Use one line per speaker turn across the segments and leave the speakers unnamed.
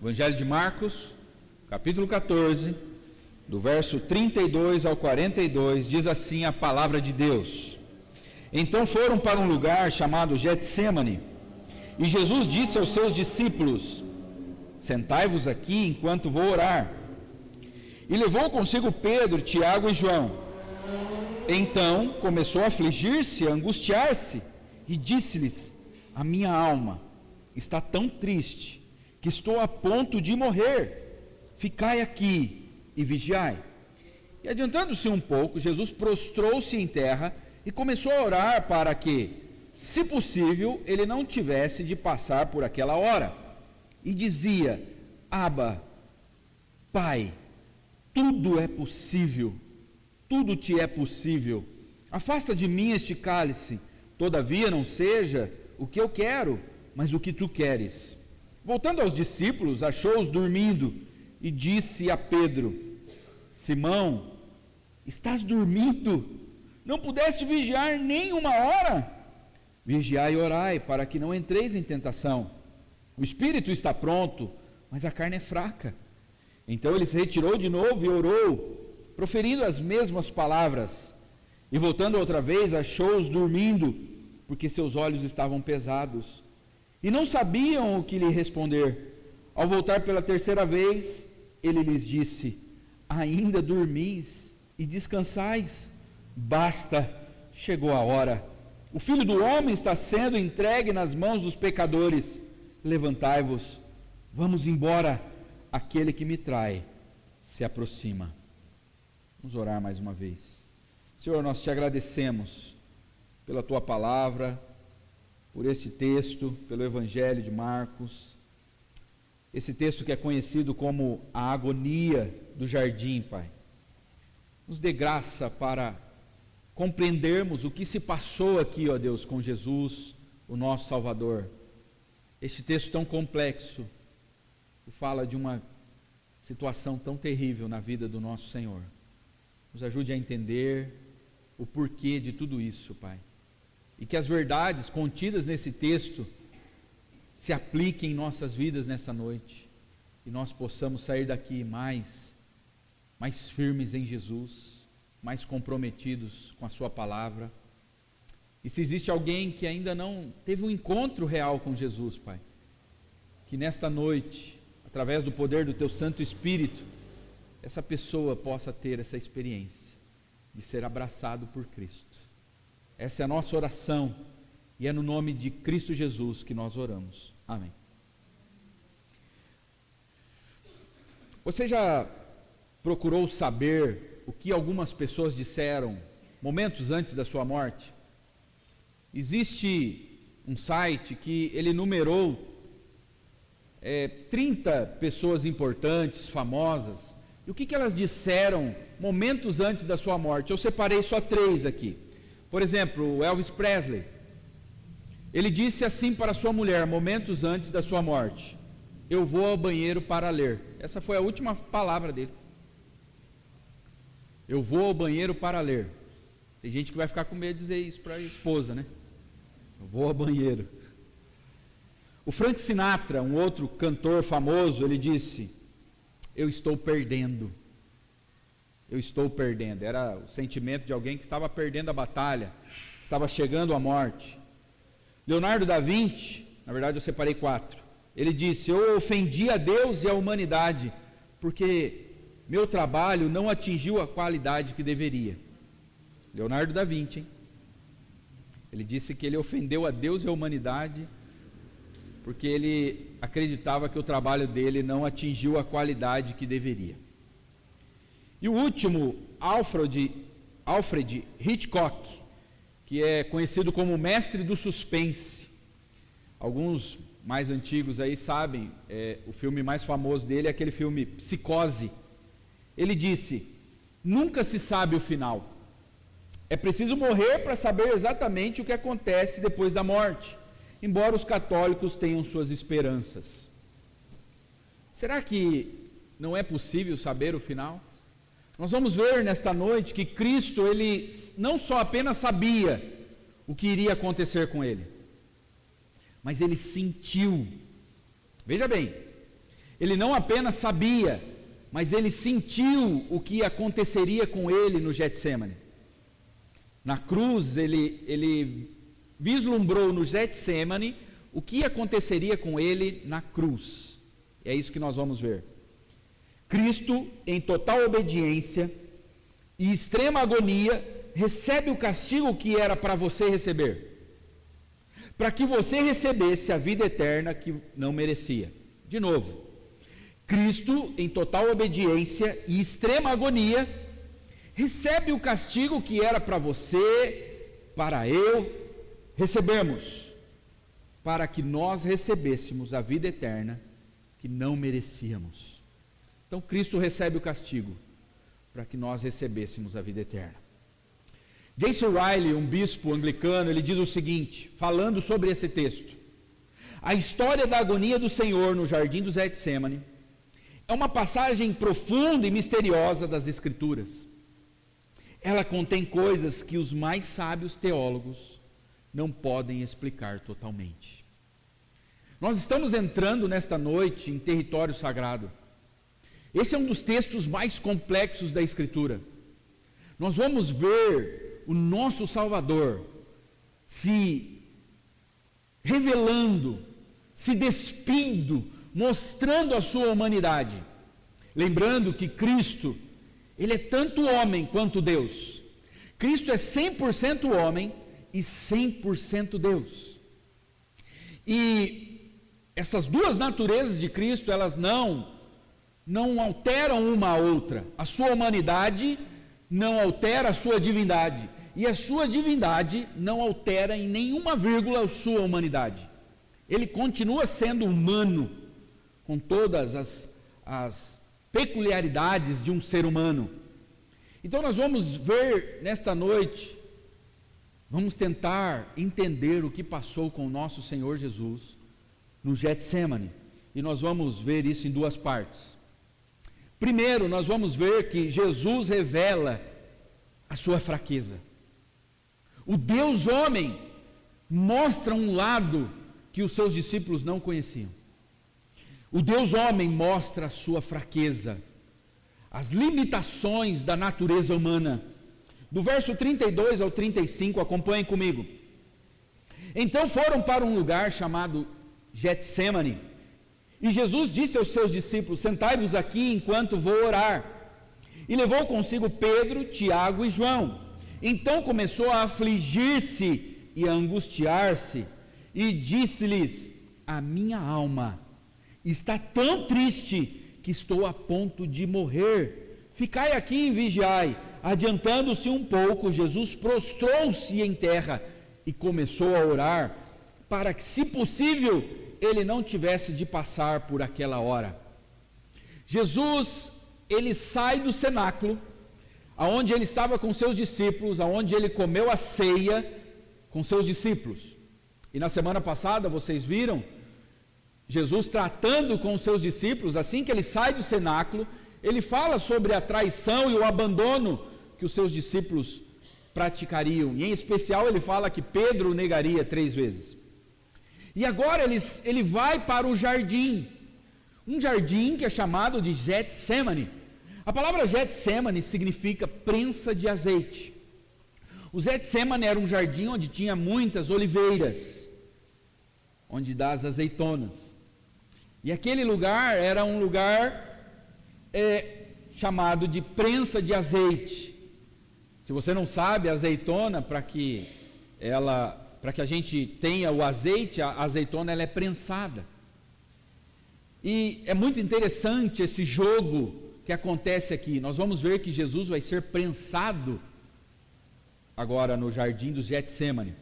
Evangelho de Marcos, capítulo 14, do verso 32 ao 42, diz assim a palavra de Deus. Então foram para um lugar chamado Getsêmani, e Jesus disse aos seus discípulos: sentai-vos aqui enquanto vou orar. E levou consigo Pedro, Tiago e João. Então começou a afligir-se, a angustiar-se, e disse-lhes: a minha alma está tão triste, que estou a ponto de morrer. Ficai aqui e vigiai. E adiantando-se um pouco, Jesus prostrou-se em terra e começou a orar para que, se possível, ele não tivesse de passar por aquela hora. E dizia: Abba, Pai, tudo é possível, tudo te é possível. Afasta de mim este cálice, todavia não seja o que eu quero, mas o que tu queres. Voltando aos discípulos, achou-os dormindo e disse a Pedro: Simão, estás dormindo? Não pudeste vigiar nem uma hora? Vigiai e orai, para que não entreis em tentação. O espírito está pronto, mas a carne é fraca. Então ele se retirou de novo e orou, proferindo as mesmas palavras. E voltando outra vez, achou-os dormindo, porque seus olhos estavam pesados, e não sabiam o que lhe responder. Ao voltar pela terceira vez, ele lhes disse: ainda dormis e descansais? Basta, chegou a hora. O Filho do Homem está sendo entregue nas mãos dos pecadores. Levantai-vos, vamos embora, aquele que me trai se aproxima. Vamos orar mais uma vez. Senhor, nós te agradecemos pela tua palavra, por esse texto, pelo Evangelho de Marcos, esse texto que é conhecido como a agonia do jardim, Pai. Nos dê graça para compreendermos o que se passou aqui, ó Deus, com Jesus, o nosso Salvador. Este texto tão complexo, que fala de uma situação tão terrível na vida do nosso Senhor. Nos ajude a entender o porquê de tudo isso, Pai. E que as verdades contidas nesse texto se apliquem em nossas vidas nessa noite. E nós possamos sair daqui mais firmes em Jesus, mais comprometidos com a sua palavra. E se existe alguém que ainda não teve um encontro real com Jesus, Pai, que nesta noite, através do poder do Teu Santo Espírito, essa pessoa possa ter essa experiência de ser abraçado por Cristo. Essa é a nossa oração, e é no nome de Cristo Jesus que nós oramos. Amém. Você já procurou saber o que algumas pessoas disseram momentos antes da sua morte? Existe um site que ele numerou 30 pessoas importantes, famosas, e o que elas disseram momentos antes da sua morte? Eu separei só 3 aqui. Por exemplo, o Elvis Presley, ele disse assim para sua mulher, momentos antes da sua morte: eu vou ao banheiro para ler. Essa foi a última palavra dele. Eu vou ao banheiro para ler. Tem gente que vai ficar com medo de dizer isso para a esposa, né? Eu vou ao banheiro. O Frank Sinatra, um outro cantor famoso, ele disse: eu estou perdendo. Eu estou perdendo. Era o sentimento de alguém que estava perdendo a batalha, estava chegando à morte. Leonardo da Vinci, na verdade eu separei 4. Ele disse: eu ofendi a Deus e a humanidade, porque meu trabalho não atingiu a qualidade que deveria. Leonardo da Vinci, hein? Ele disse que ele ofendeu a Deus e a humanidade, porque ele acreditava que o trabalho dele não atingiu a qualidade que deveria. E o último, Alfred Hitchcock, que é conhecido como o mestre do suspense. Alguns mais antigos aí sabem, o filme mais famoso dele é aquele filme Psicose. Ele disse: nunca se sabe o final. É preciso morrer para saber exatamente o que acontece depois da morte, embora os católicos tenham suas esperanças. Será que não é possível saber o final? Nós vamos ver nesta noite que Cristo, ele não só apenas sabia o que iria acontecer com ele, mas ele sentiu. Veja bem, ele não apenas sabia, mas ele sentiu o que aconteceria com ele no Getsemane. Na cruz, ele vislumbrou no Getsemane o que aconteceria com ele na cruz. É isso que nós vamos ver. Cristo, em total obediência e extrema agonia, recebe o castigo que era para você receber, para que você recebesse a vida eterna que não merecia. De novo, Cristo, em total obediência e extrema agonia, recebe o castigo que era para você, para eu, recebermos, para que nós recebêssemos a vida eterna que não merecíamos. Então Cristo recebe o castigo para que nós recebêssemos a vida eterna. J.C. Ryle, um bispo anglicano, ele diz o seguinte, falando sobre esse texto: a história da agonia do Senhor no jardim do Getsemane é uma passagem profunda e misteriosa das Escrituras. Ela contém coisas que os mais sábios teólogos não podem explicar totalmente. Nós estamos entrando nesta noite em território sagrado. Esse é um dos textos mais complexos da Escritura. Nós vamos ver o nosso Salvador se revelando, se despindo, mostrando a sua humanidade. Lembrando que Cristo, ele é tanto homem quanto Deus. Cristo é 100% homem e 100% Deus. E essas duas naturezas de Cristo, elas não alteram uma a outra. A sua humanidade não altera a sua divindade, e a sua divindade não altera em nenhuma vírgula a sua humanidade. Ele continua sendo humano, com todas as peculiaridades de um ser humano. Então nós vamos ver nesta noite, vamos tentar entender o que passou com o nosso Senhor Jesus no Getsemane, e nós vamos ver isso em duas partes. Primeiro, nós vamos ver que Jesus revela a sua fraqueza. O Deus homem mostra um lado que os seus discípulos não conheciam. O Deus homem mostra a sua fraqueza, as limitações da natureza humana. Do verso 32 ao 35, acompanhem comigo. Então foram para um lugar chamado Getsemane, e Jesus disse aos seus discípulos: sentai-vos aqui enquanto vou orar. E levou consigo Pedro, Tiago e João. Então começou a afligir-se e a angustiar-se, e disse-lhes: a minha alma está tão triste que estou a ponto de morrer. Ficai aqui e vigiai. Adiantando-se um pouco, Jesus prostrou-se em terra e começou a orar, para que, se possível, ele não tivesse de passar por aquela hora. Jesus, ele sai do cenáculo, aonde ele estava com seus discípulos, aonde ele comeu a ceia com seus discípulos. E na semana passada, vocês viram, Jesus tratando com os seus discípulos, assim que ele sai do cenáculo, ele fala sobre a traição e o abandono que os seus discípulos praticariam. E em especial ele fala que Pedro o negaria 3 vezes. E agora ele vai para o jardim, um jardim que é chamado de Getsemane. A palavra Getsemane significa prensa de azeite. O Getsemane era um jardim onde tinha muitas oliveiras, onde dá as azeitonas. E aquele lugar era um lugar chamado de prensa de azeite. Se você não sabe, a azeitona, para que a gente tenha o azeite, a azeitona ela é prensada. E é muito interessante esse jogo que acontece aqui. Nós vamos ver que Jesus vai ser prensado agora no jardim do Getsemane.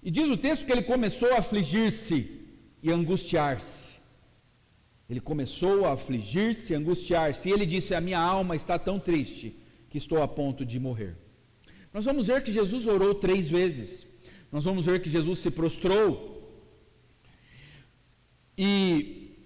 E diz o texto que ele começou a afligir-se e angustiar-se. Ele começou a afligir-se e angustiar-se. E ele disse: a minha alma está tão triste que estou a ponto de morrer. Nós vamos ver que Jesus orou 3 vezes. Nós vamos ver que Jesus se prostrou. E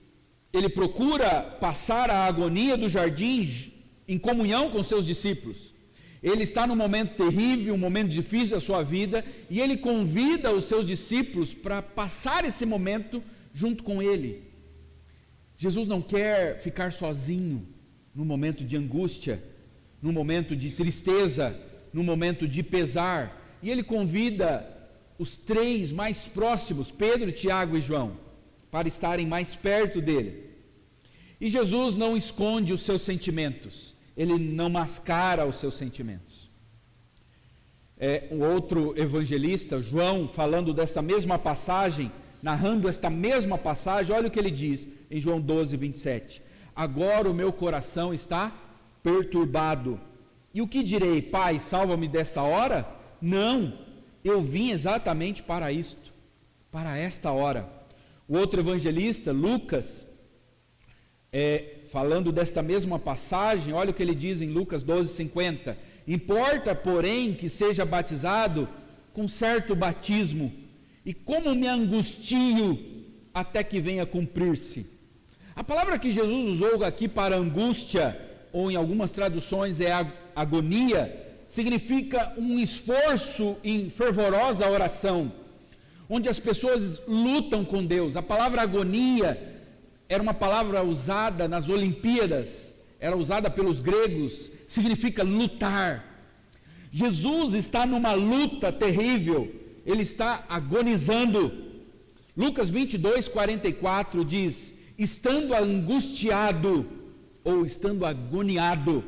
ele procura passar a agonia do jardim em comunhão com seus discípulos. Ele está num momento terrível, um momento difícil da sua vida, e ele convida os seus discípulos para passar esse momento junto com ele. Jesus não quer ficar sozinho no momento de angústia, no momento de tristeza, no momento de pesar. E ele convida os três mais próximos, Pedro, Tiago e João, para estarem mais perto dele. E Jesus não esconde os seus sentimentos, ele não mascara os seus sentimentos. Um outro evangelista, João, falando dessa mesma passagem, narrando esta mesma passagem, olha o que ele diz em João 12, 27. Agora o meu coração está perturbado. E o que direi? Pai, salva-me desta hora? Não, eu vim exatamente para isto, para esta hora. O outro evangelista, Lucas, falando desta mesma passagem, olha o que ele diz em Lucas 12, 50. Importa, porém, que seja batizado com certo batismo, e como me angustio até que venha cumprir-se. A palavra que Jesus usou aqui para angústia, ou em algumas traduções é agonia, significa um esforço em fervorosa oração, onde as pessoas lutam com Deus. A palavra agonia era uma palavra usada nas Olimpíadas, era usada pelos gregos, significa lutar. Jesus está numa luta terrível, ele está agonizando. Lucas 22, 44 diz, estando angustiado, ou estando agoniado,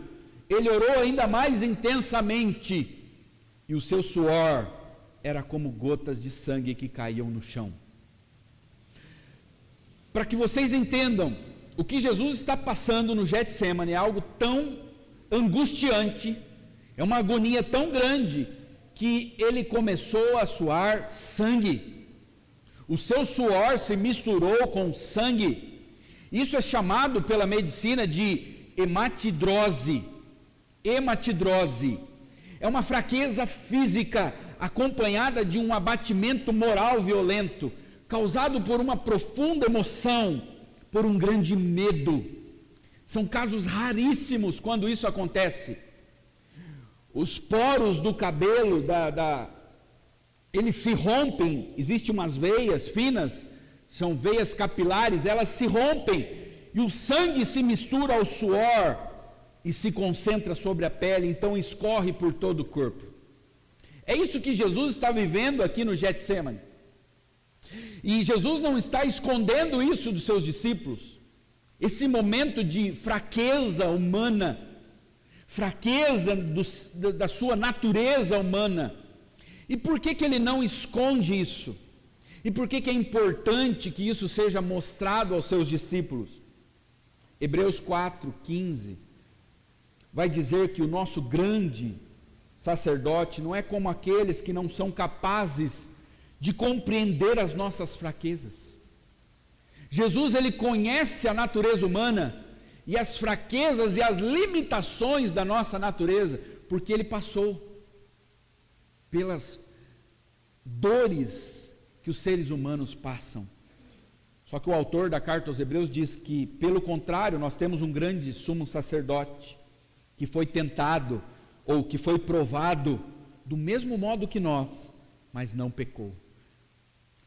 ele orou ainda mais intensamente, e o seu suor era como gotas de sangue que caíam no chão. Para que vocês entendam, o que Jesus está passando no Getsemane é algo tão angustiante, é uma agonia tão grande, que ele começou a suar sangue. O seu suor se misturou com sangue. Isso é chamado pela medicina de hematidrose. Hematidrose é uma fraqueza física acompanhada de um abatimento moral violento, causado por uma profunda emoção, por um grande medo. São casos raríssimos quando isso acontece. Os poros do cabelo, eles se rompem, existem umas veias finas, são veias capilares, elas se rompem, e o sangue se mistura ao suor, e se concentra sobre a pele, então escorre por todo o corpo. É isso que Jesus está vivendo aqui no Getsemane. E Jesus não está escondendo isso dos seus discípulos. Esse momento de fraqueza humana, fraqueza da sua natureza humana. E por que ele não esconde isso? E por que é importante que isso seja mostrado aos seus discípulos? Hebreus 4:15 vai dizer que o nosso grande sacerdote não é como aqueles que não são capazes de compreender as nossas fraquezas. Jesus, ele conhece a natureza humana e as fraquezas e as limitações da nossa natureza, porque ele passou pelas dores que os seres humanos passam. Só que o autor da carta aos Hebreus diz que, pelo contrário, nós temos um grande sumo sacerdote, que foi tentado, ou que foi provado, do mesmo modo que nós, mas não pecou.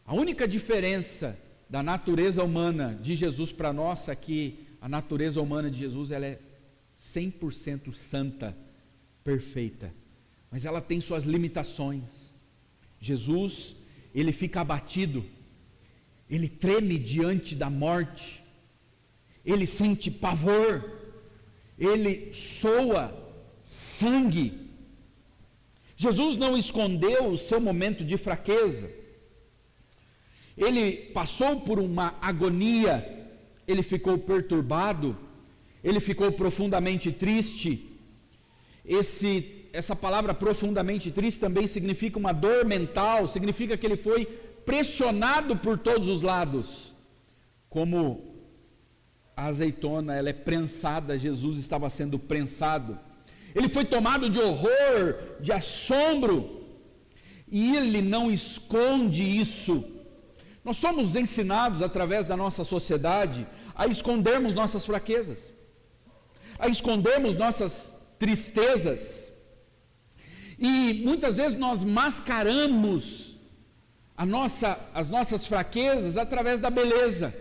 A única diferença da natureza humana de Jesus para a nossa é que a natureza humana de Jesus, ela é 100% santa, perfeita, mas ela tem suas limitações. Jesus, ele fica abatido, ele treme diante da morte, ele sente pavor, ele soa sangue. Jesus não escondeu o seu momento de fraqueza, ele passou por uma agonia, ele ficou perturbado, ele ficou profundamente triste. Essa palavra profundamente triste também significa uma dor mental, significa que ele foi pressionado por todos os lados, como a azeitona, ela é prensada, Jesus estava sendo prensado, ele foi tomado de horror, de assombro, e ele não esconde isso. Nós somos ensinados através da nossa sociedade a escondermos nossas fraquezas, a escondermos nossas tristezas, e muitas vezes nós mascaramos as nossas fraquezas através da beleza,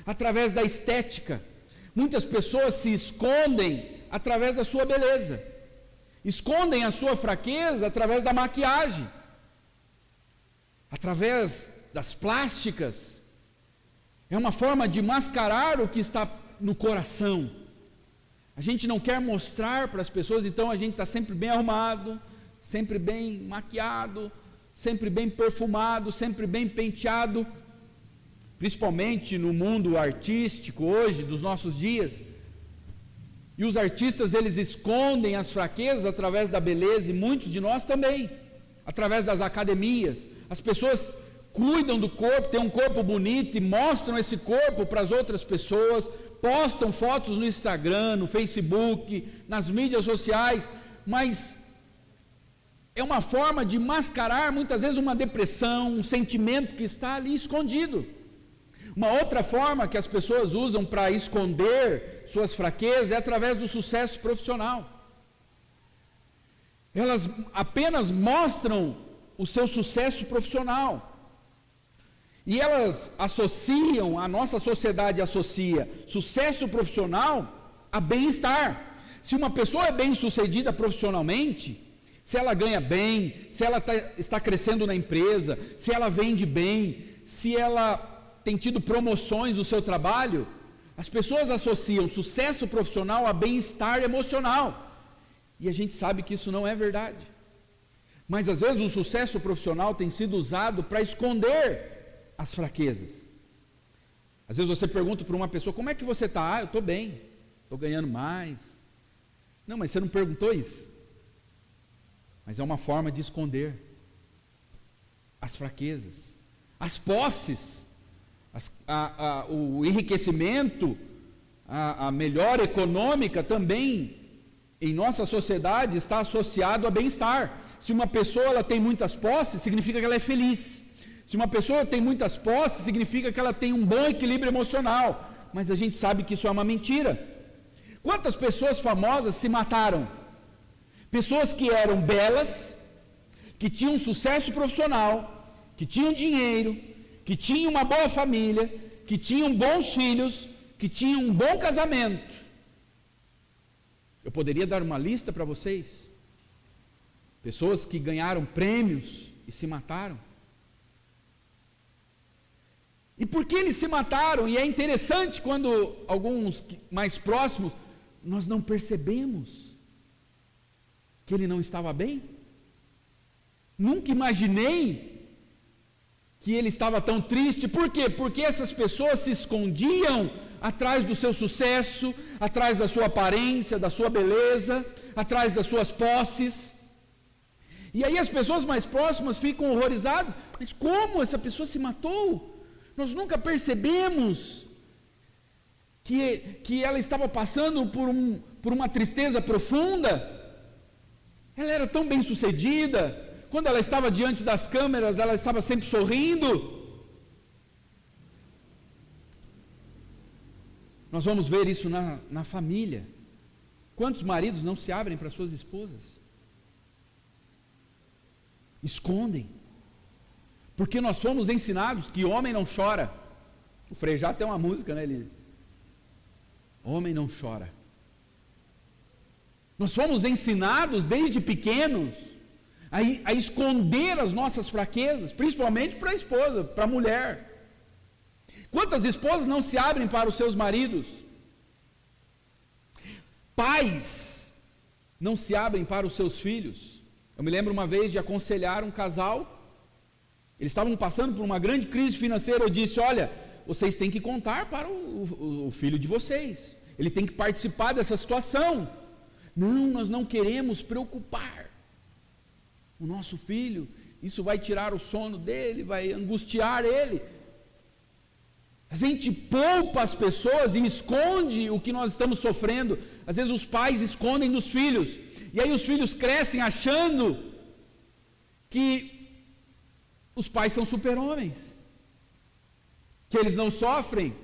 através da estética. Muitas pessoas se escondem através da sua beleza, escondem a sua fraqueza através da maquiagem, através das plásticas. É uma forma de mascarar o que está no coração. A gente não quer mostrar para as pessoas, então a gente está sempre bem arrumado, sempre bem maquiado, sempre bem perfumado, sempre bem penteado, principalmente no mundo artístico hoje, dos nossos dias. E os artistas, eles escondem as fraquezas através da beleza, e muitos de nós também, através das academias. As pessoas cuidam do corpo, têm um corpo bonito e mostram esse corpo para as outras pessoas, postam fotos no Instagram, no Facebook, nas mídias sociais, mas é uma forma de mascarar muitas vezes uma depressão, um sentimento que está ali escondido. Uma outra forma que as pessoas usam para esconder suas fraquezas é através do sucesso profissional. Elas apenas mostram o seu sucesso profissional. E elas associam, a nossa sociedade associa sucesso profissional a bem-estar. Se uma pessoa é bem-sucedida profissionalmente, se ela ganha bem, se ela está crescendo na empresa, se ela vende bem, se ela tem tido promoções no seu trabalho, as pessoas associam sucesso profissional a bem-estar emocional. E a gente sabe que isso não é verdade. Mas às vezes o sucesso profissional tem sido usado para esconder as fraquezas. Às vezes você pergunta para uma pessoa: como é que você está? Eu estou bem, estou ganhando mais. Não, mas você não perguntou isso. Mas é uma forma de esconder as fraquezas, as posses, o enriquecimento, a melhora econômica também em nossa sociedade está associado a bem-estar. Se uma pessoa ela tem muitas posses, significa que ela é feliz. Se uma pessoa tem muitas posses, significa que ela tem um bom equilíbrio emocional. Mas a gente sabe que isso é uma mentira. Quantas pessoas famosas se mataram? Pessoas que eram belas, que tinham sucesso profissional, que tinham dinheiro, que tinham uma boa família, que tinham bons filhos, que tinham um bom casamento. Eu poderia dar uma lista para vocês. Pessoas que ganharam prêmios e se mataram. E por que eles se mataram? E é interessante quando alguns mais próximos, nós não percebemos que ele não estava bem. Nunca imaginei que ele estava tão triste. Por quê? Porque essas pessoas se escondiam atrás do seu sucesso, atrás da sua aparência, da sua beleza, atrás das suas posses. E aí as pessoas mais próximas ficam horrorizadas. Mas como essa pessoa se matou? Nós nunca percebemos que ela estava passando por uma tristeza profunda. Ela era tão bem sucedida. Quando ela estava diante das câmeras, ela estava sempre sorrindo. Nós vamos ver isso na família. Quantos maridos não se abrem para suas esposas? Escondem. Porque nós fomos ensinados que homem não chora. O Frejá tem uma música, né? Homem não chora. Nós fomos ensinados desde pequenos a esconder as nossas fraquezas, principalmente para a esposa, para a mulher. Quantas esposas não se abrem para os seus maridos? Pais não se abrem para os seus filhos. Eu me lembro uma vez de aconselhar um casal. Eles estavam passando por uma grande crise financeira. Eu disse: olha, vocês têm que contar para o filho de vocês. Ele tem que participar dessa situação. Não, nós não queremos preocupar o nosso filho. Isso vai tirar o sono dele, vai angustiar ele. A gente poupa as pessoas e esconde o que nós estamos sofrendo. Às vezes os pais escondem dos filhos. E aí os filhos crescem achando que os pais são super-homens, que eles não sofrem.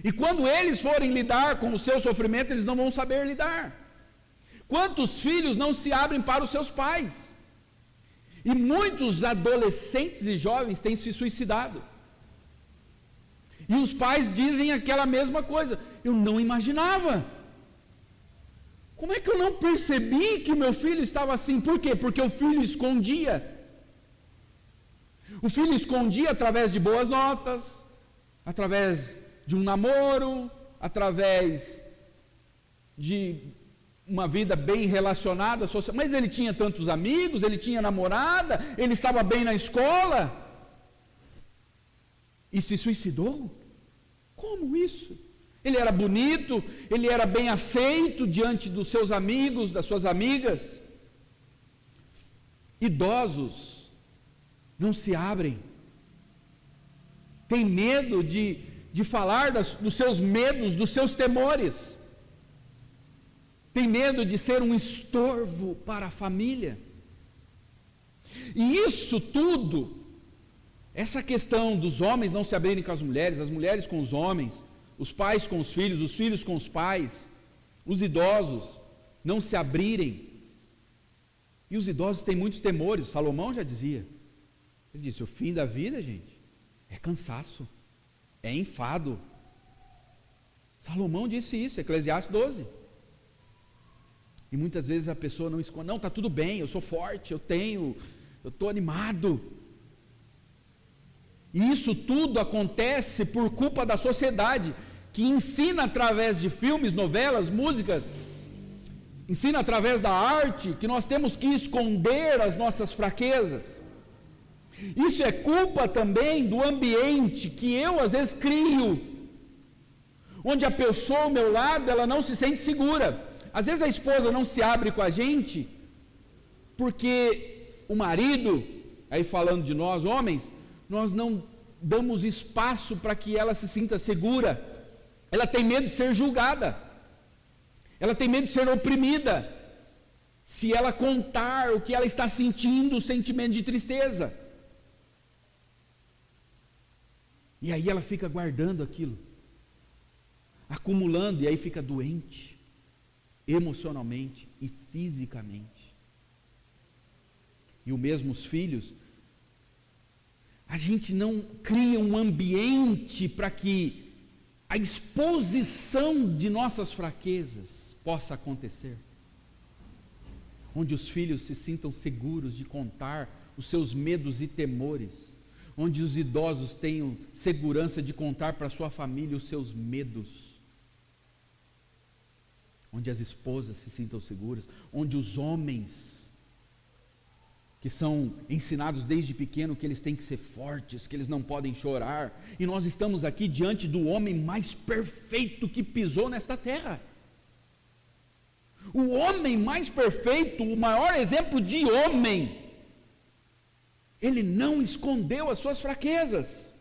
E quando eles forem lidar com o seu sofrimento, eles não vão saber lidar. Quantos filhos não se abrem para os seus pais? E muitos adolescentes e jovens têm se suicidado. E os pais dizem aquela mesma coisa. Eu não imaginava. Como é que eu não percebi que o meu filho estava assim? Por quê? Porque o filho escondia. O filho escondia através de boas notas, através de um namoro, através de uma vida bem relacionada, mas ele tinha tantos amigos, ele tinha namorada, ele estava bem na escola e se suicidou? Como isso? Ele era bonito, ele era bem aceito diante dos seus amigos, das suas amigas. Idosos não se abrem, tem medo de falar dos seus medos, dos seus temores, tem medo de ser um estorvo para a família. E isso tudo, essa questão dos homens não se abrirem com as mulheres com os homens, os pais com os filhos com os pais, os idosos não se abrirem. E os idosos têm muitos temores. Salomão já dizia, ele disse, o fim da vida, gente, é cansaço, é enfado. Salomão disse isso, Eclesiastes 12. E muitas vezes a pessoa não esconde, não, está tudo bem, eu sou forte, eu estou animado. E isso tudo acontece por culpa da sociedade, que ensina através de filmes, novelas, músicas, ensina através da arte, que nós temos que esconder as nossas fraquezas. Isso é culpa também do ambiente que eu às vezes crio, onde a pessoa ao meu lado, ela não se sente segura. Às vezes a esposa não se abre com a gente, porque o marido, aí falando de nós homens, nós não damos espaço para que ela se sinta segura. Ela tem medo de ser julgada, ela tem medo de ser oprimida, se ela contar o que ela está sentindo, o sentimento de tristeza. E aí ela fica guardando aquilo, acumulando, e aí fica doente, emocionalmente e fisicamente. E o mesmo os filhos, a gente não cria um ambiente para que a exposição de nossas fraquezas possa acontecer, onde os filhos se sintam seguros de contar os seus medos e temores, onde os idosos tenham segurança de contar para a sua família os seus medos, onde as esposas se sintam seguras, onde os homens, que são ensinados desde pequeno que eles têm que ser fortes, que eles não podem chorar, e nós estamos aqui diante do homem mais perfeito que pisou nesta terra, o homem mais perfeito, o maior exemplo de homem. Ele não escondeu as suas fraquezas,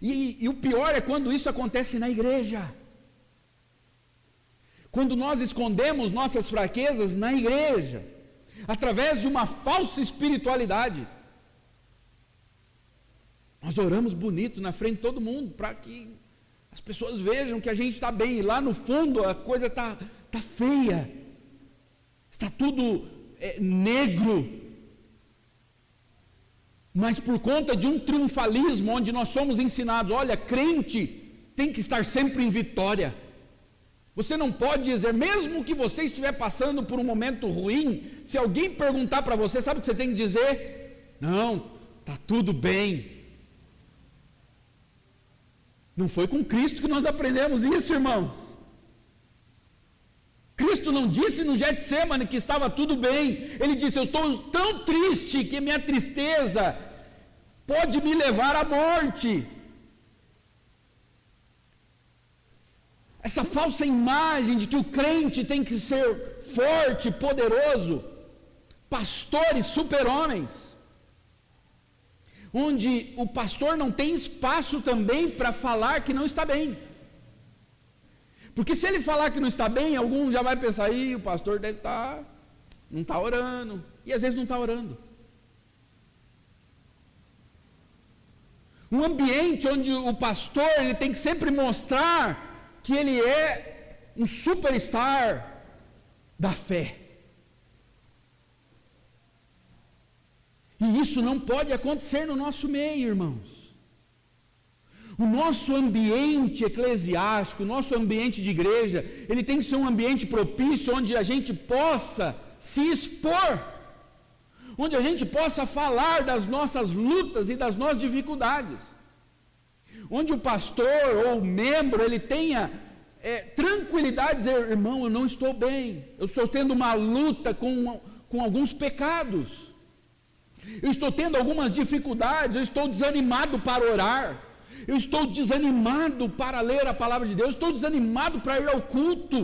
e o pior é quando isso acontece na igreja, quando nós escondemos nossas fraquezas na igreja, através de uma falsa espiritualidade. Nós oramos bonito na frente de todo mundo, para que as pessoas vejam que a gente está bem, e lá no fundo a coisa está feia, está tudo negro, mas por conta de um triunfalismo, onde nós somos ensinados, olha, crente tem que estar sempre em vitória. Você não pode dizer, mesmo que você estiver passando por um momento ruim, se alguém perguntar para você, sabe o que você tem que dizer? Não, está tudo bem. Não foi com Cristo que nós aprendemos isso, irmãos. Cristo não disse no Getsemane que estava tudo bem. Ele disse, eu estou tão triste que minha tristeza pode me levar à morte. Essa falsa imagem de que o crente tem que ser forte, poderoso, pastores, super-homens, onde o pastor não tem espaço também para falar que não está bem. Porque se ele falar que não está bem, algum já vai pensar, aí o pastor deve estar, não está orando, e às vezes não está orando. Um ambiente onde o pastor ele tem que sempre mostrar que ele é um superstar da fé. E isso não pode acontecer no nosso meio, irmãos. O nosso ambiente eclesiástico, o nosso ambiente de igreja, ele tem que ser um ambiente propício onde a gente possa se expor, onde a gente possa falar das nossas lutas e das nossas dificuldades, onde o pastor ou o membro, ele tenha tranquilidade de dizer: irmão, eu não estou bem, eu estou tendo uma luta com alguns pecados, eu estou tendo algumas dificuldades, eu estou desanimado para orar, eu estou desanimado para ler a palavra de Deus, eu estou desanimado para ir ao culto.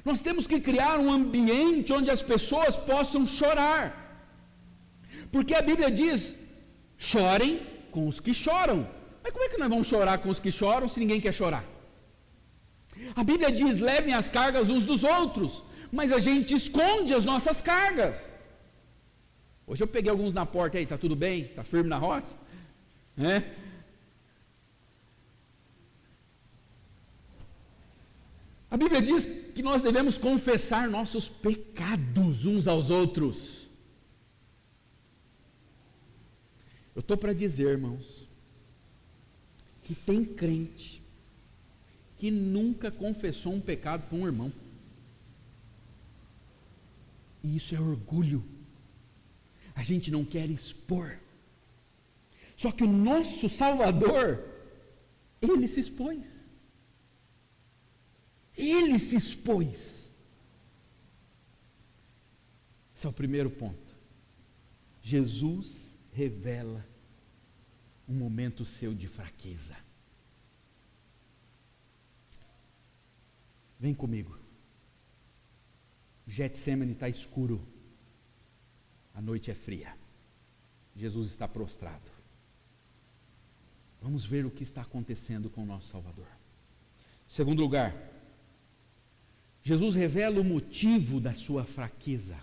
Nós temos que criar um ambiente onde as pessoas possam chorar, porque a Bíblia diz: chorem com os que choram. Mas como é que nós vamos chorar com os que choram se ninguém quer chorar? A Bíblia diz: levem as cargas uns dos outros, mas a gente esconde as nossas cargas. Hoje eu peguei alguns na porta aí, está tudo bem? Está firme na rocha? A Bíblia diz que nós devemos confessar nossos pecados uns aos outros. Eu estou para dizer, irmãos, que tem crente que nunca confessou um pecado para um irmão. E isso é orgulho. A gente não quer expor. Só que o nosso Salvador, ele se expôs. Ele se expôs. Esse é o primeiro ponto. Jesus revela um momento seu de fraqueza. Vem comigo. Getsemane está escuro. A noite é fria. Jesus está prostrado. Vamos ver o que está acontecendo com o nosso Salvador. Segundo lugar, Jesus revela o motivo da sua fraqueza.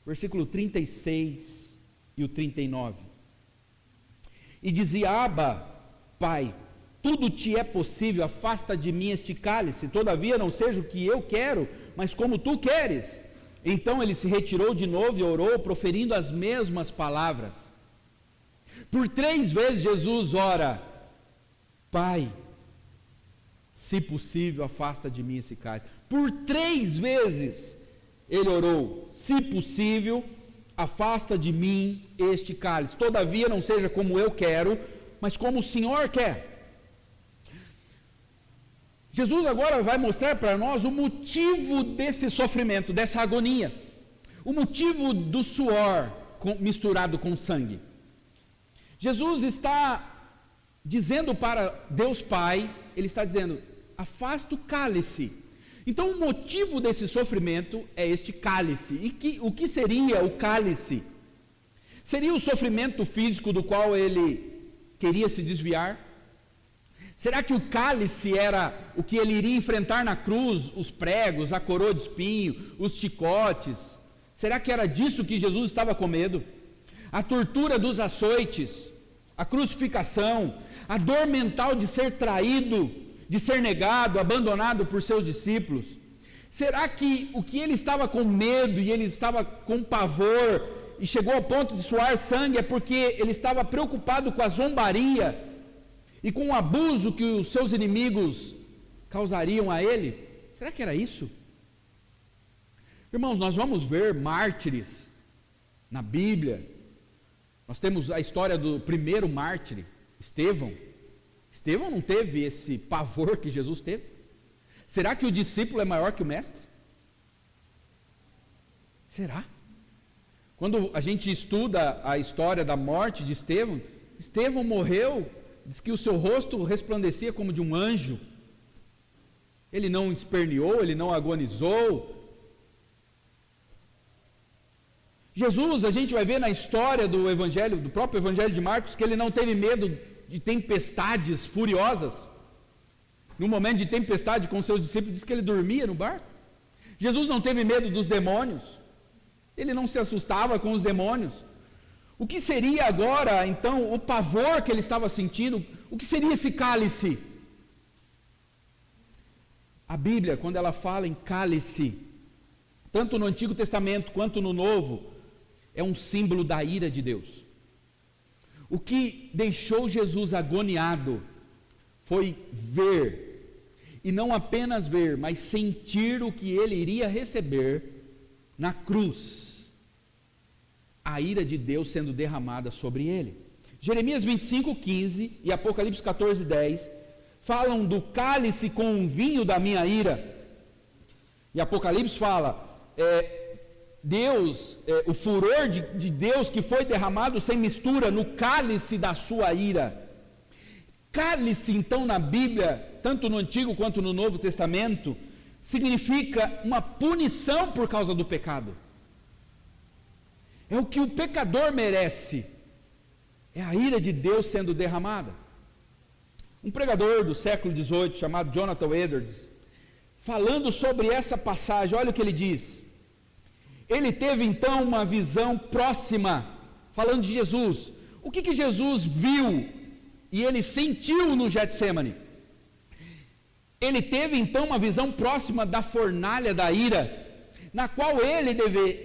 Versículo 36 e o 39. E dizia: Abba, Pai, tudo te é possível, afasta de mim este cálice, todavia não seja o que eu quero, mas como tu queres. Então ele se retirou de novo e orou, proferindo as mesmas palavras. Por 3 vezes Jesus ora: Pai, se possível, afasta de mim esse cálice. Por 3 vezes ele orou: se possível, afasta de mim este cálice. Todavia não seja como eu quero, mas como o Senhor quer. Jesus agora vai mostrar para nós o motivo desse sofrimento, dessa agonia. O motivo do suor misturado com sangue. Jesus está dizendo para Deus Pai, ele está dizendo: afasta o cálice. Então o motivo desse sofrimento é este cálice. E o que seria o cálice? Seria o sofrimento físico do qual ele queria se desviar? Será que o cálice era o que ele iria enfrentar na cruz? Os pregos, a coroa de espinho, os chicotes? Será que era disso que Jesus estava com medo? A tortura dos açoites, a crucificação, a dor mental de ser traído, de ser negado, abandonado por seus discípulos? Será que o que ele estava com medo e ele estava com pavor e chegou ao ponto de suar sangue é porque ele estava preocupado com a zombaria e com o abuso que os seus inimigos causariam a ele? Será que era isso? Irmãos, nós vamos ver mártires na Bíblia. Nós temos a história do primeiro mártir, Estevão. Estevão não teve esse pavor que Jesus teve. Será que o discípulo é maior que o mestre? Será? Quando a gente estuda a história da morte de Estevão, Estevão morreu, diz que o seu rosto resplandecia como de um anjo. Ele não esperneou, ele não agonizou. Jesus, a gente vai ver na história do evangelho, do próprio evangelho de Marcos, que ele não teve medo de tempestades furiosas. No momento de tempestade com seus discípulos, diz que ele dormia no barco. Jesus não teve medo dos demônios. Ele não se assustava com os demônios. O que seria agora, então, o pavor que ele estava sentindo? O que seria esse cálice? A Bíblia, quando ela fala em cálice, tanto no Antigo Testamento quanto no Novo, é um símbolo da ira de Deus. O que deixou Jesus agoniado foi ver, e não apenas ver, mas sentir o que ele iria receber na cruz, a ira de Deus sendo derramada sobre ele. Jeremias 25:15 e Apocalipse 14:10 falam do cálice com o vinho da minha ira. E Apocalipse fala, o furor de Deus que foi derramado sem mistura no cálice da sua ira. Cálice, então, na Bíblia, tanto no Antigo quanto no Novo Testamento, significa uma punição por causa do pecado. É o que o pecador merece. É a ira de Deus sendo derramada. Um pregador do século XVIII, chamado Jonathan Edwards, falando sobre essa passagem, olha o que ele diz. Ele teve então uma visão próxima, falando de Jesus. O que Jesus viu e ele sentiu no Getsemane? Ele teve então uma visão próxima da fornalha da ira, na qual ele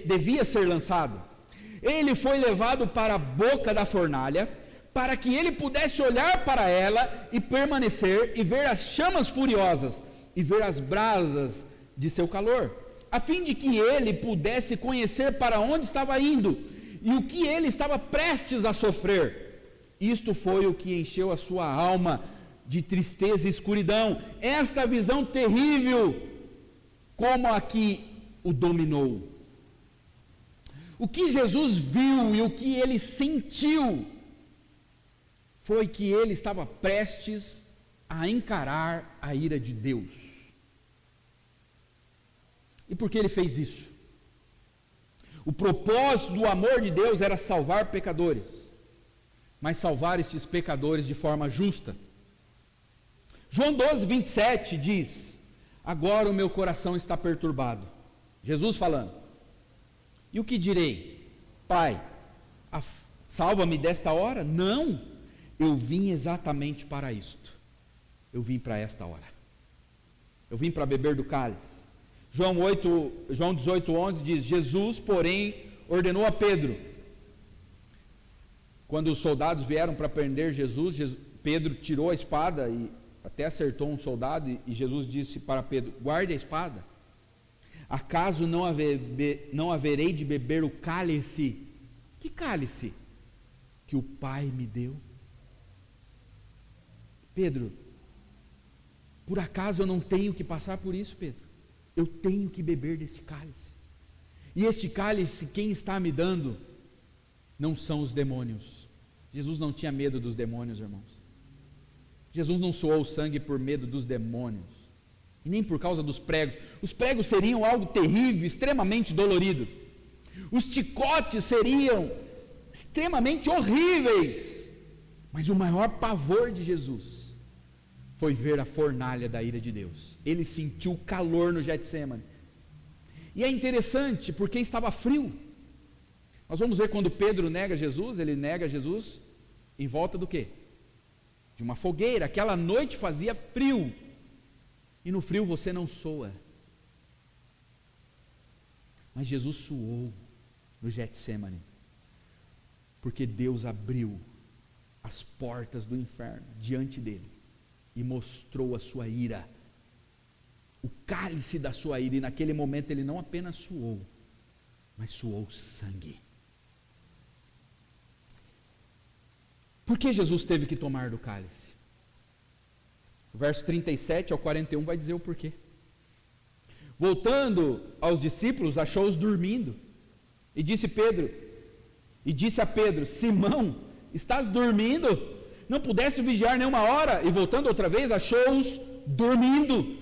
devia ser lançado. Ele foi levado para a boca da fornalha, para que ele pudesse olhar para ela e permanecer, e ver as chamas furiosas, e ver as brasas de seu calor, a fim de que ele pudesse conhecer para onde estava indo, e o que ele estava prestes a sofrer. Isto foi o que encheu a sua alma de tristeza e escuridão, esta visão terrível, como a que o dominou. O que Jesus viu e o que ele sentiu, foi que ele estava prestes a encarar a ira de Deus. E por que ele fez isso? O propósito do amor de Deus era salvar pecadores, mas salvar estes pecadores de forma justa. João 12:27 diz: agora o meu coração está perturbado. Jesus falando. E o que direi? Pai, salva-me desta hora? Não, eu vim exatamente para isto. Eu vim para esta hora. Eu vim para beber do cálice. João 18:11 diz: Jesus, porém, ordenou a Pedro. Quando os soldados vieram para prender Jesus, Pedro tirou a espada e até acertou um soldado, e Jesus disse para Pedro: guarde a espada. Acaso não haverei de beber o cálice? Que cálice? Que o Pai me deu. Pedro, por acaso eu não tenho que passar por isso, Pedro? Eu tenho que beber deste cálice. E este cálice, quem está me dando, não são os demônios. Jesus não tinha medo dos demônios, irmãos. Jesus não suou sangue por medo dos demônios, e nem por causa dos pregos. Os pregos seriam algo terrível, extremamente dolorido. Os chicotes seriam extremamente horríveis. Mas o maior pavor de Jesus foi ver a fornalha da ira de Deus. Ele sentiu calor no Getsemane. E é interessante, porque estava frio. Nós vamos ver quando Pedro nega Jesus, ele nega Jesus em volta do quê? De uma fogueira. Aquela noite fazia frio. E no frio você não soa. Mas Jesus suou no Getsemane, porque Deus abriu as portas do inferno diante dele e mostrou a sua ira, o cálice da sua ira. E naquele momento ele não apenas suou, mas suou sangue. Por que Jesus teve que tomar do cálice? O verso 37 ao 41 vai dizer o porquê. Voltando aos discípulos, achou-os dormindo, e disse a Pedro: Simão, estás dormindo? Não pudeste vigiar nenhuma hora? E voltando outra vez, achou-os dormindo,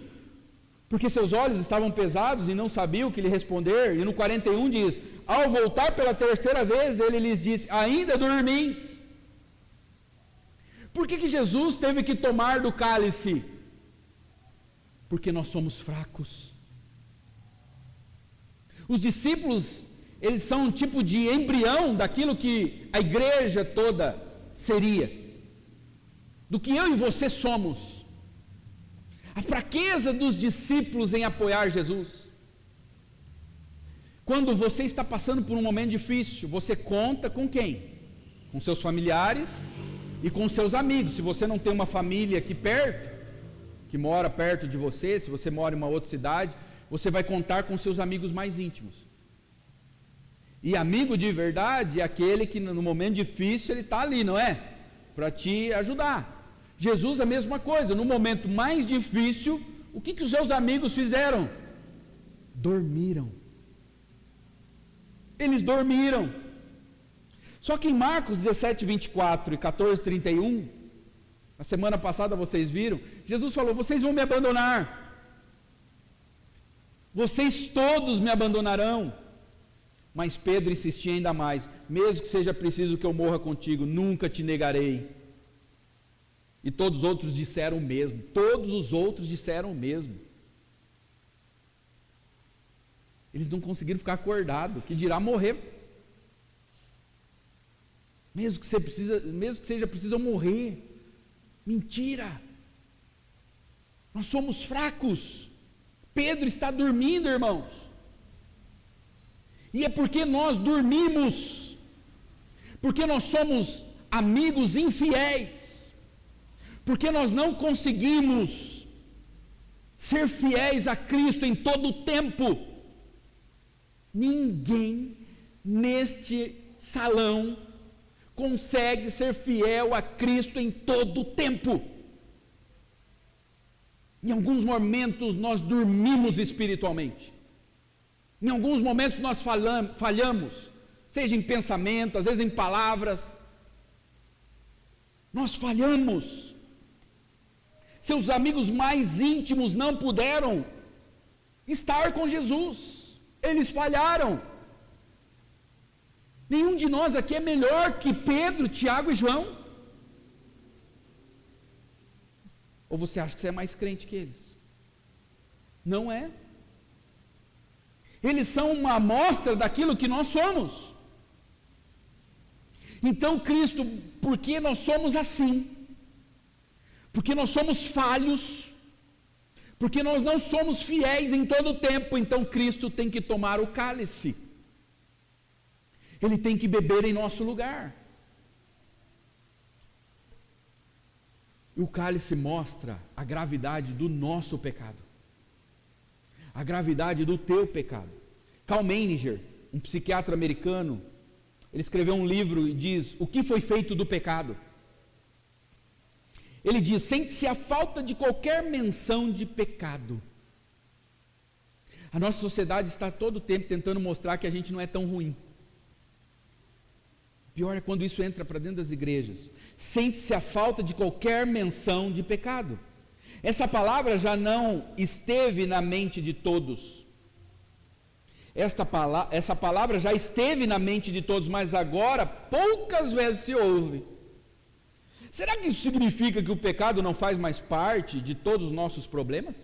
porque seus olhos estavam pesados e não sabiam o que lhe responder. E no 41 diz: ao voltar pela terceira vez, ele lhes disse: ainda dormis? Por que Jesus teve que tomar do cálice? Porque nós somos fracos. Os discípulos, eles são um tipo de embrião daquilo que a igreja toda seria, do que eu e você somos. A fraqueza dos discípulos em apoiar Jesus. Quando você está passando por um momento difícil, você conta com quem? com seus familiares e com seus amigos. Se você não tem uma família aqui perto, que mora perto de você, se você mora em uma outra cidade, você vai contar com seus amigos mais íntimos. E amigo de verdade é aquele que no momento difícil ele está ali, não é? Para te ajudar. Jesus a mesma coisa, no momento mais difícil, o que os seus amigos fizeram? Dormiram. Eles dormiram. Só que em Marcos 17, 24 e 14, 31, na semana passada vocês viram, Jesus falou: vocês vão me abandonar, vocês todos me abandonarão. Mas Pedro insistia ainda mais: mesmo que seja preciso que eu morra contigo, nunca te negarei. E todos os outros disseram o mesmo, todos os outros disseram o mesmo. Eles não conseguiram ficar acordados, que dirá morrer. Mesmo que seja preciso eu morrer. Mentira. Nós somos fracos. Pedro está dormindo, irmãos. E é porque nós dormimos, porque nós somos amigos infiéis, porque nós não conseguimos ser fiéis a Cristo em todo o tempo. Ninguém neste salão consegue ser fiel a Cristo em todo o tempo. Em alguns momentos nós dormimos espiritualmente. Em alguns momentos nós falhamos, seja em pensamento, às vezes em palavras. Nós falhamos. Seus amigos mais íntimos não puderam estar com Jesus. Eles falharam. Nenhum de nós aqui é melhor que Pedro, Tiago e João. Ou você acha que você é mais crente que eles? Não é. Eles são uma amostra daquilo que nós somos. Então Cristo, porque nós somos assim, porque nós somos falhos, porque nós não somos fiéis em todo o tempo, então Cristo tem que tomar o cálice. Ele tem que beber em nosso lugar. E o cálice mostra a gravidade do nosso pecado, a gravidade do teu pecado. Karl Menninger, um psiquiatra americano, ele escreveu um livro e diz: o que foi feito do pecado? Ele diz: sente-se a falta de qualquer menção de pecado. A nossa sociedade está todo o tempo tentando mostrar que a gente não é tão ruim. Pior é quando isso entra para dentro das igrejas. Sente-se a falta de qualquer menção de pecado. Essa palavra já não esteve na mente de todos. Essa palavra já esteve na mente de todos, mas agora poucas vezes se ouve. Será que isso significa que o pecado não faz mais parte de todos os nossos problemas?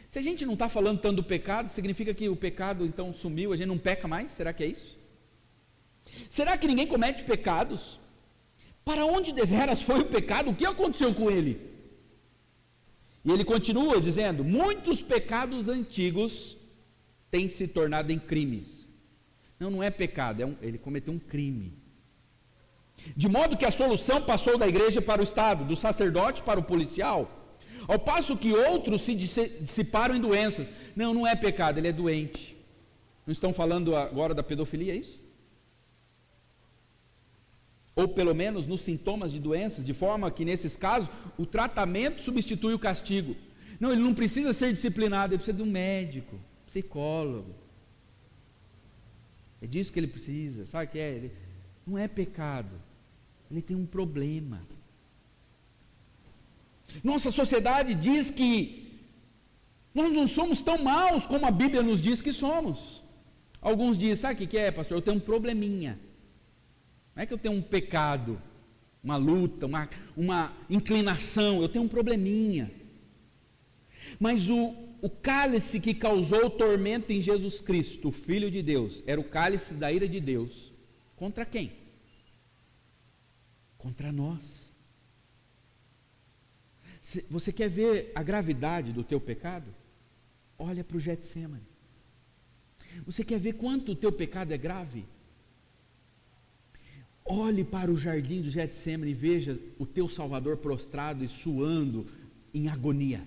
Se a gente não está falando tanto do pecado, significa que o pecado então sumiu, a gente não peca mais? Será que é isso? Será que ninguém comete pecados? Para onde deveras foi o pecado? O que aconteceu com ele? E ele continua dizendo: muitos pecados antigos têm se tornado em crimes. Não é pecado, ele cometeu um crime. De modo que a solução passou da igreja para o Estado, do sacerdote para o policial, ao passo que outros se dissiparam em doenças. Não é pecado, ele é doente. Não estão falando agora da pedofilia, é isso? Ou pelo menos nos sintomas de doenças, de forma que nesses casos o tratamento substitui o castigo. Não, ele não precisa ser disciplinado, ele precisa de um médico, psicólogo. É disso que ele precisa, sabe o que é? Ele não é pecado, ele tem um problema. Nossa sociedade diz que nós não somos tão maus como a Bíblia nos diz que somos. Alguns dizem: sabe o que é, pastor? Eu tenho um probleminha. Não é que eu tenho um pecado, uma luta, uma inclinação, eu tenho um probleminha. Mas o cálice que causou tormento em Jesus Cristo, o Filho de Deus, era o cálice da ira de Deus. Contra quem? Contra nós. Você quer ver a gravidade do teu pecado? Olha para o Getsemane. Você quer ver quanto o teu pecado é grave? olhe para o jardim do Getsêmani e veja o teu Salvador prostrado e suando em agonia.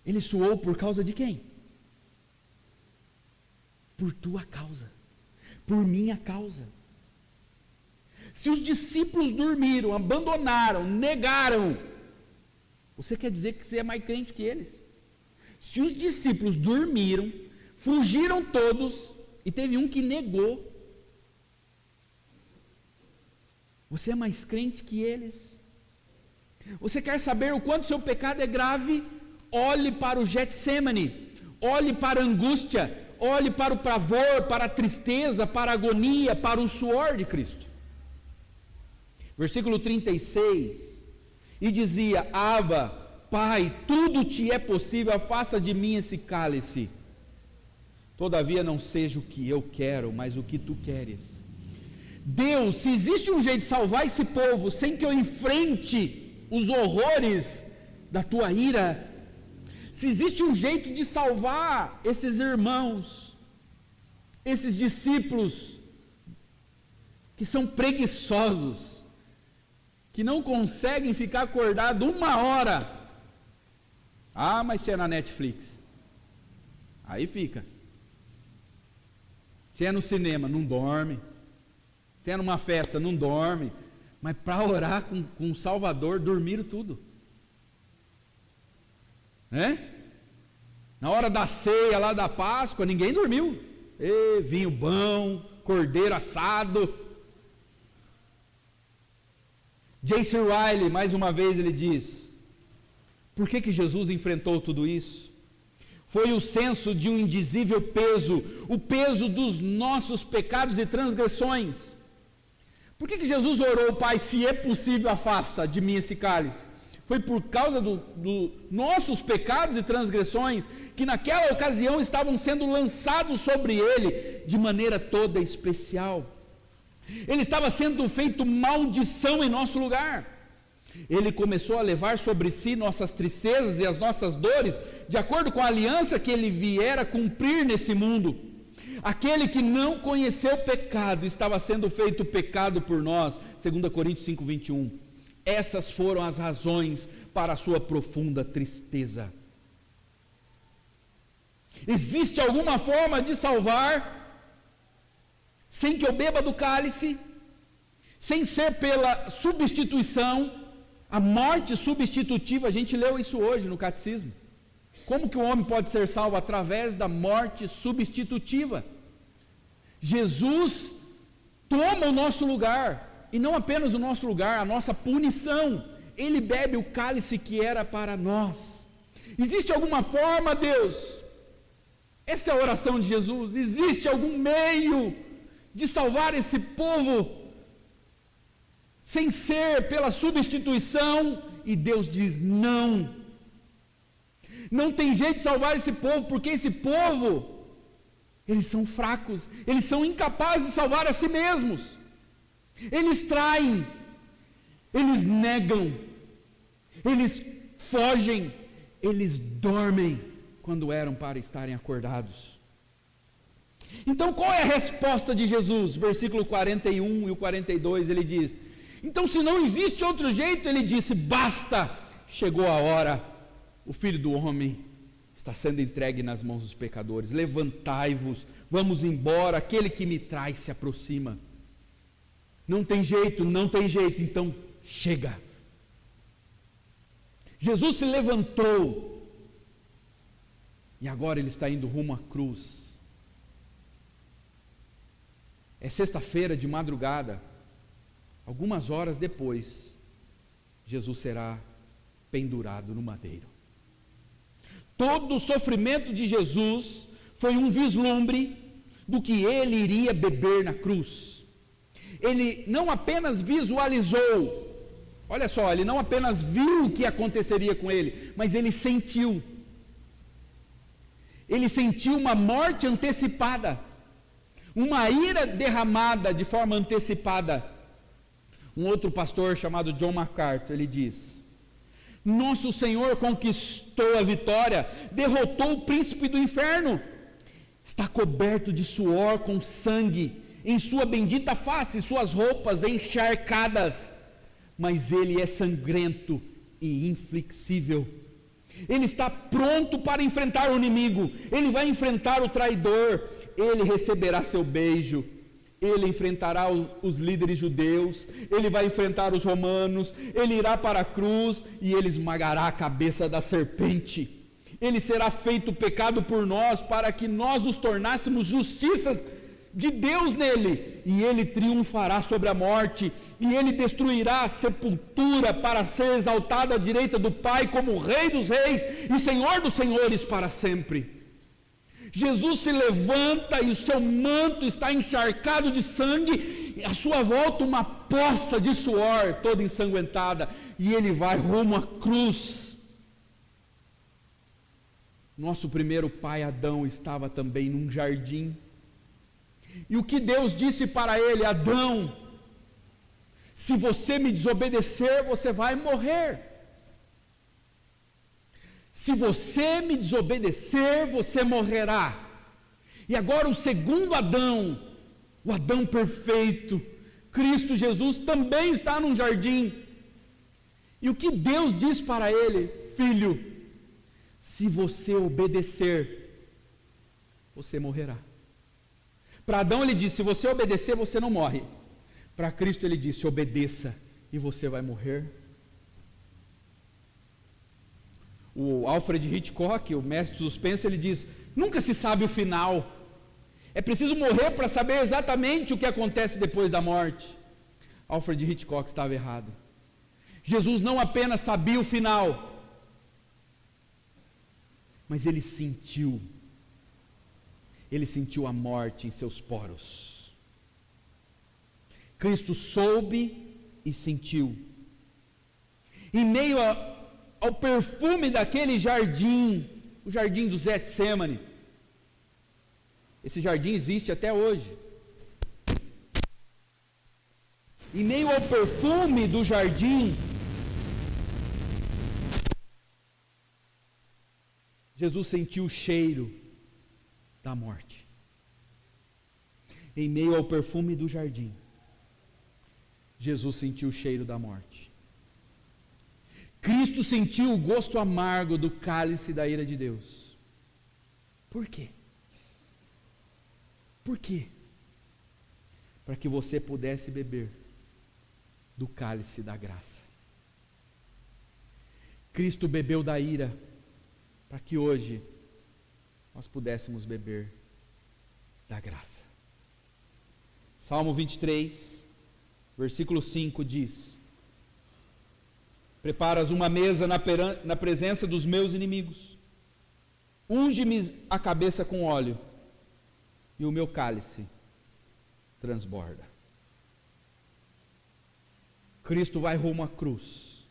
Ele suou por causa de quem? Por tua causa, por minha causa. Se os discípulos dormiram, abandonaram, negaram, você quer dizer que você é mais crente que eles? Se os discípulos dormiram, fugiram todos, e teve um que negou, você é mais crente que eles? Você quer saber o quanto seu pecado é grave? Olhe para o Getsêmani, olhe para a angústia, olhe para o pavor, para a tristeza, para a agonia, para o suor de Cristo. Versículo 36, e dizia: Abba, Pai, tudo te é possível, afasta de mim esse cálice. Todavia não seja o que eu quero, mas o que tu queres. Deus, se existe um jeito de salvar esse povo sem que eu enfrente os horrores da tua ira, se existe um jeito de salvar esses irmãos, esses discípulos que são preguiçosos, que não conseguem ficar acordado 1 hora, mas se é na Netflix, aí fica. Se é no cinema, não dorme. Se é numa festa, não dorme. Mas para orar com o Salvador, dormiram tudo. Na hora da ceia lá da Páscoa, ninguém dormiu. Vinho bom, cordeiro assado. J.C. Ryle, mais uma vez, ele diz: por que Jesus enfrentou tudo isso? Foi o senso de um indizível peso, o peso dos nossos pecados e transgressões. Por que Jesus orou: Pai, se é possível, afasta de mim esse cálice? Foi por causa dos nossos pecados e transgressões, que naquela ocasião estavam sendo lançados sobre ele de maneira toda especial. Ele estava sendo feito maldição em nosso lugar. Ele começou a levar sobre si nossas tristezas e as nossas dores, de acordo com a aliança que ele viera cumprir nesse mundo. Aquele que não conheceu pecado estava sendo feito pecado por nós, 2 Coríntios 5:21. Essas foram as razões para a sua profunda tristeza. Existe alguma forma de salvar sem que eu beba do cálice, sem ser pela substituição, a morte substitutiva? A gente leu isso hoje no catecismo. Como que o homem pode ser salvo? Através da morte substitutiva. Jesus toma o nosso lugar, e não apenas o nosso lugar, a nossa punição. Ele bebe o cálice que era para nós. Existe alguma forma, Deus? Esta é a oração de Jesus. Existe algum meio de salvar esse povo sem ser pela substituição? E Deus diz: não. Não tem jeito de salvar esse povo, porque esse povo, eles são fracos, eles são incapazes de salvar a si mesmos. Eles traem, eles negam, eles fogem, eles dormem quando eram para estarem acordados. Então qual é a resposta de Jesus? Versículo 41 e o 42, ele diz: então, se não existe outro jeito, ele disse: basta, chegou a hora, o Filho do Homem está sendo entregue nas mãos dos pecadores, levantai-vos, vamos embora, aquele que me traz se aproxima. Não tem jeito, então chega. Jesus se levantou, e agora ele está indo rumo à cruz. É sexta-feira de madrugada, algumas horas depois, Jesus será pendurado no madeiro. Todo o sofrimento de Jesus foi um vislumbre do que ele iria beber na cruz. Ele não apenas visualizou, olha só, ele não apenas viu o que aconteceria com ele, mas ele sentiu. Ele sentiu uma morte antecipada, uma ira derramada de forma antecipada. Um outro pastor chamado John MacArthur, ele diz: nosso Senhor conquistou a vitória, derrotou o príncipe do inferno, está coberto de suor com sangue, em sua bendita face, suas roupas encharcadas, mas ele é sangrento e inflexível. Ele está pronto para enfrentar o inimigo, ele vai enfrentar o traidor, ele receberá seu beijo, ele enfrentará os líderes judeus, ele vai enfrentar os romanos, ele irá para a cruz e ele esmagará a cabeça da serpente. Ele será feito pecado por nós, para que nós nos tornássemos justiça de Deus nele, e ele triunfará sobre a morte, e ele destruirá a sepultura, para ser exaltado à direita do Pai como Rei dos reis e Senhor dos senhores para sempre. Jesus se levanta e o seu manto está encharcado de sangue, e à sua volta uma poça de suor toda ensanguentada, e ele vai rumo à cruz. Nosso primeiro pai Adão estava também num jardim, e o que Deus disse para ele: Adão, se você me desobedecer, você vai morrer. Se você me desobedecer, você morrerá. E agora o segundo Adão, o Adão perfeito, Cristo Jesus, também está num jardim. E o que Deus diz para ele: filho, se você obedecer, você morrerá. Para Adão ele disse: se você obedecer, você não morre. Para Cristo ele disse: obedeça e você vai morrer. O Alfred Hitchcock, o mestre do suspense, ele diz: nunca se sabe o final. É preciso morrer para saber exatamente o que acontece depois da morte. Alfred Hitchcock estava errado. Jesus não apenas sabia o final, mas ele sentiu a morte em seus poros. Cristo soube e sentiu. Em meio ao perfume daquele jardim, o jardim do Getsemane. Esse jardim existe até hoje. Em meio ao perfume do jardim, Jesus sentiu o cheiro da morte. Em meio ao perfume do jardim, Jesus sentiu o cheiro da morte. Cristo sentiu o gosto amargo do cálice da ira de Deus. Por quê? Por quê? Para que você pudesse beber do cálice da graça. Cristo bebeu da ira para que hoje nós pudéssemos beber da graça. Salmo 23, versículo 5 diz: preparas uma mesa na presença dos meus inimigos, unge-me a cabeça com óleo, e o meu cálice transborda. Cristo vai rumo à cruz,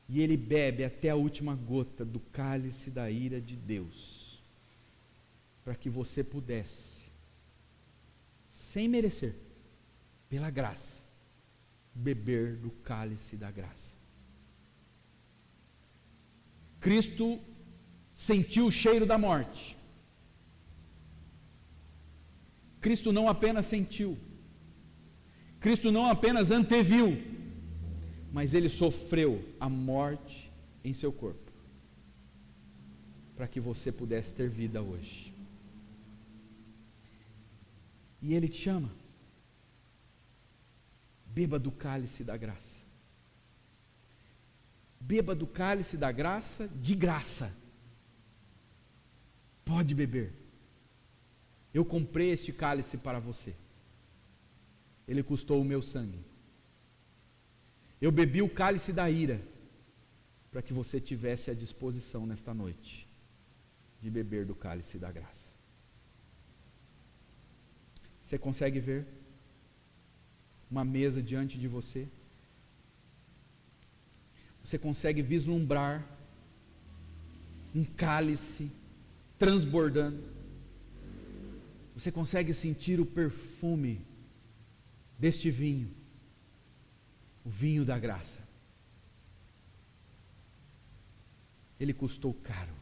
e ele bebe até a última gota do cálice da ira de Deus, para que você pudesse, sem merecer, pela graça, beber do cálice da graça. Cristo sentiu o cheiro da morte. Cristo não apenas sentiu, Cristo não apenas anteviu, mas ele sofreu a morte em seu corpo, para que você pudesse ter vida hoje. E ele te chama: beba do cálice da graça. Beba do cálice da graça, de graça. Pode beber. Eu comprei este cálice para você. Ele custou o meu sangue. Eu bebi o cálice da ira, para que você tivesse à disposição nesta noite, de beber do cálice da graça. Você consegue ver uma mesa diante de você? Você consegue vislumbrar um cálice transbordando? Você consegue sentir o perfume deste vinho, o vinho da graça? Ele custou caro.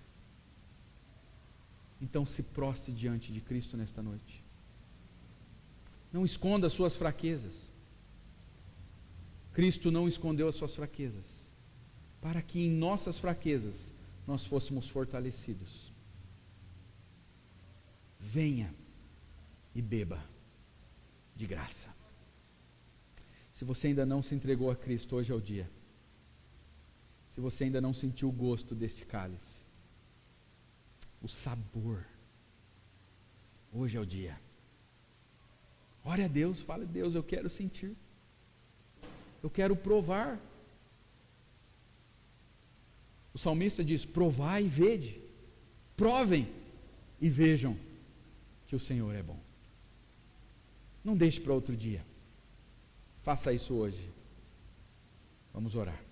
Então se prostre diante de Cristo nesta noite. Não esconda as suas fraquezas. Cristo não escondeu as suas fraquezas, para que em nossas fraquezas nós fôssemos fortalecidos. Venha e beba de graça. Se você ainda não se entregou a Cristo, hoje é o dia. Se você ainda não sentiu o gosto deste cálice, o sabor, hoje é o dia. Ore a Deus, fale: Deus, eu quero sentir, eu quero provar. O salmista diz: provai e vede, provem e vejam que o Senhor é bom. Não deixe para outro dia, faça isso hoje. Vamos orar.